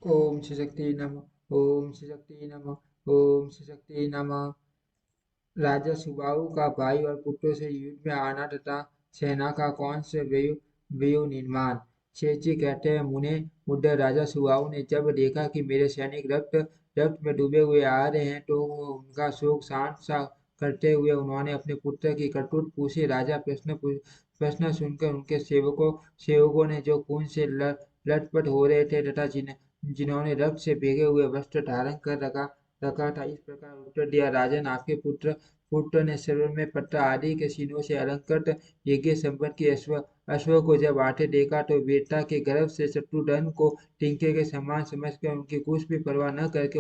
ओम श्री शक्ति नमः। ओम श्री शक्ति नमः। ओम श्री शक्ति नमः। राजा सुबाहु का भाई और पुत्रों से युद्ध में आना तथा सेना का कौन से व्यू व्यू निर्माण। शेष जी कहते हैं, मुने मुद्दे राजा सुबाहु ने जब देखा कि मेरे सैनिक रक्त रक्त में डूबे हुए आ रहे हैं तो उनका शोक शांत सा करते हुए उन्होंने अपने पुत्र की करतूत पूछी। राजा प्रश्न सुनकर उनके सेवकों ने जो खून से लटपट हो रहे थे तथा जिन्होंने रक्त से भीगे हुए वस्त्र धारण कर रखा रखा था, इस प्रकार उत्तर दिया। राजन, आपके पुत्र ने शरीर में पत्र आदि के चिन्हों से अलंकृत यज्ञ संपन्न की अश्व को जब आते देखा तो वीरता के गर्व से शत्रुघ्न को टिंके के समान समझकर उनकी कुछ भी परवाह न करके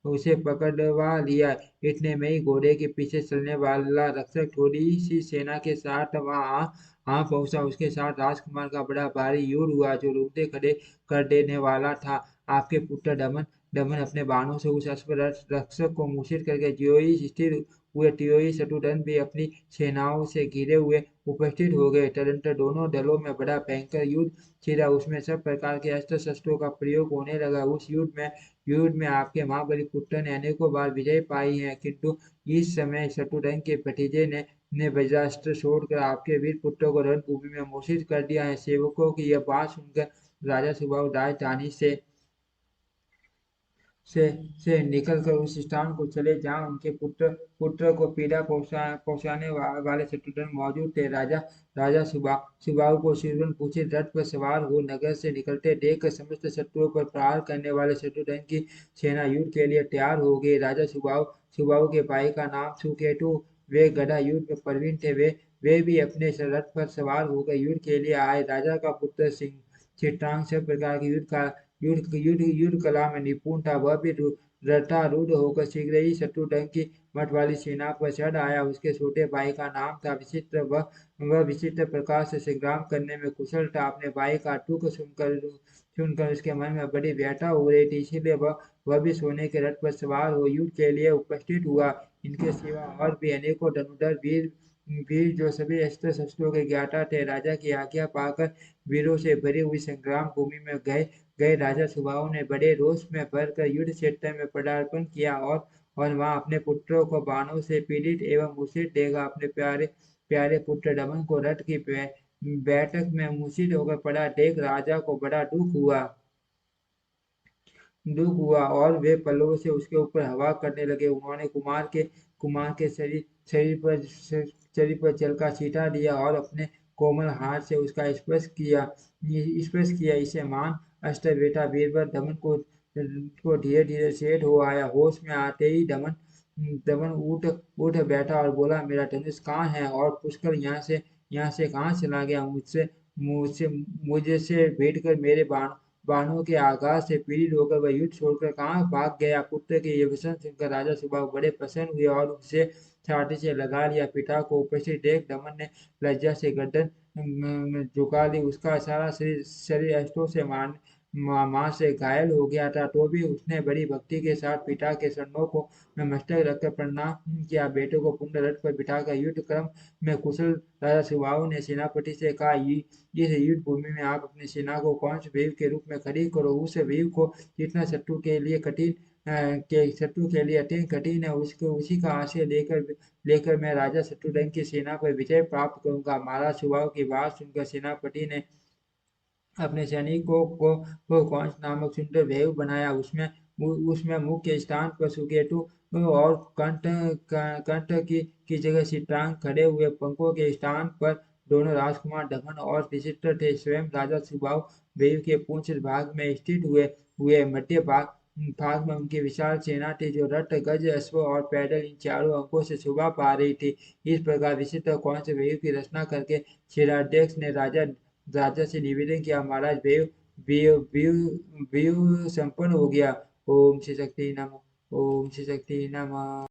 उसे पकड़वा लिया। इतने में ही घोड़े के पीछे चलने वाला रक्षक थोड़ी सी सेना के साथ वहां आ पहुंचा। उसके साथ राजकुमार का बड़ा भारी युद्ध हुआ जो रोंगटे खड़े कर देने वाला था। आपके पुत्र दमन दमन अपने बाणों से उस रक्षक को मूर्छित करके ज्यों ही स्थिर हुए त्यों ही शत्रुघ्न भी अपनी सेनाओं से घिरे हुए उपस्थित हो गए। तदनंतर दोनों दलों में बड़ा भयंकर युद्ध छिड़ा। उसमें सब प्रकार के अस्त्र शस्त्रों का प्रयोग होने लगा। उस युद्ध में आपके महाबली पुत्र ने अनेकों बार विजय पाई है, किंतु इस समय शत्रुघ्न के भतीजे ने वज्रास्त्र छोड़कर आपके वीर पुत्र को रणभूमि में मूर्छित कर दिया है। सेवकों की यह बात सुनकर राजा सुबाहु राजधानी से से निकलकर उस स्थान को चले जहाँ उनके पुत्र को पीड़ा पहुंचाने वाले शत्रुघ्न मौजूद थे। राजा सुबाहु को शत्रुघ्न पूछित रथ पर सवार हो नगर से निकलते देख समस्त शत्रुओं पर प्रहार करने वाले शत्रुघ्न की सेना युद्ध के लिए तैयार हो गई। राजा सुबाहु के भाई का नाम सुकेतु, वे गदा युद्ध में प्रवीण थे। वे भी अपने रथ पर सवार होकर युद्ध के लिए आए। राजा का पुत्र सिंह चित्रांग सब प्रकार के युद्ध कला में निपुण था। वह भी रथारूढ़ होकर शीघ्र ही शत्रुघ्न की मठ वाली सेना पर चढ़ आया। उसके छोटे भाई का नाम था विचित्र। वह विचित्र प्रकार से संग्राम करने में कुशल था। अपने भाई का दुख सुनकर उसके मन में बड़ी व्यथा हो रही थी, इसीलिए वह भी सोने के रथ पर सवार हो युद्ध के लिए उपस्थित हुआ। इनके सिवा और भी अनेकों धनुधर वीर वीर जो सभी अस्त्र शस्त्रों के ज्ञाता थे, राजा की आज्ञा पाकर वीरों से भरी हुई संग्राम भूमि में गए। राजा सुबाहु ने बड़े रोष में भरकर युद्ध क्षेत्र में पदार्पण किया और वहां अपने पुत्रों को बाणों से पीड़ित एवं मूर्छित देखा। अपने प्यारे प्यारे पुत्र दमन को रथ की बैठक में मूर्छित होकर पड़ा देख राजा को बड़ा दुख हुआ और वे पल्लवों से उसके ऊपर हवा करने लगे। उन्होंने कुमार के शरीर पर जल का छींटा दिया और अपने कोमल हाथ से उसका स्पर्श किया। इसे मान अष्ट बेटा बीरबल दमन को धीरे धीरे सेठ हो आया। होश में आते ही दमन दमन उठ बैठा और बोला, मेरा धनुष कहाँ है और पुष्कर यहाँ से कहाँ चला गया। मुझसे मुझे से भेंट कर मेरे बाणों के आघात से पीड़ित होकर वह युद्ध छोड़कर कहाँ भाग गया। पुत्र के ये वचन सुनकर राजा सुबाहु बड़े प्रसन्न हुए और उसे छाती से लगा लिया। पिता को उपस्थित देख दमन ने लज्जा से गर्दन झुका ली। उसका सारा शरीर शरीर अश्रु से मां से घायल हो गया था, तो भी उसने बड़ी भक्ति के साथ पिता के चरणों को में मस्तक रखकर प्रणाम किया। बेटे को पुण्य रथ पर बिठाकर युद्ध क्रम में कुशल राजा सुबाहु ने सेनापति से कहा, इस युद्ध भूमि में आप अपनी सेना को कौन से वेव के रूप में खड़ी करो। उस वेव को जितना शत्रु के लिए अत्यंत कठिन है, उसको उसी का आशय लेकर मैं राजा शत्रुघ्न की सेना पर विजय प्राप्त करूंगा। महाराज सुबाहु की बात सुनकर सेनापति ने अपने सैनिकों को कौंस नामक सुंदर वेव बनाया। उसमें मुख्य स्थान पर सुकेतु और कंठ की जगह चित्रांग खड़े हुए। पंखों के स्थान पर दोनों राजकुमार दमन और विचित्र थे। स्वयं राजा सुबाहु वेव के पूंछ भाग में स्थित हुए मध्य भाग में उनकी विशाल सेना थी, जो रथ गज अश्व और पैदल इन चारों अंगों से शोभा पा रही थी। इस प्रकार विचित्र कौन से वेव की रचना करके क्षेत्राध्यक्ष ने राजा से निवेदन किया, महाराज वेव वेव वेव वेव संपन्न हो गया। ओम श्री शक्ति नमः। ओम श्री शक्ति नमः।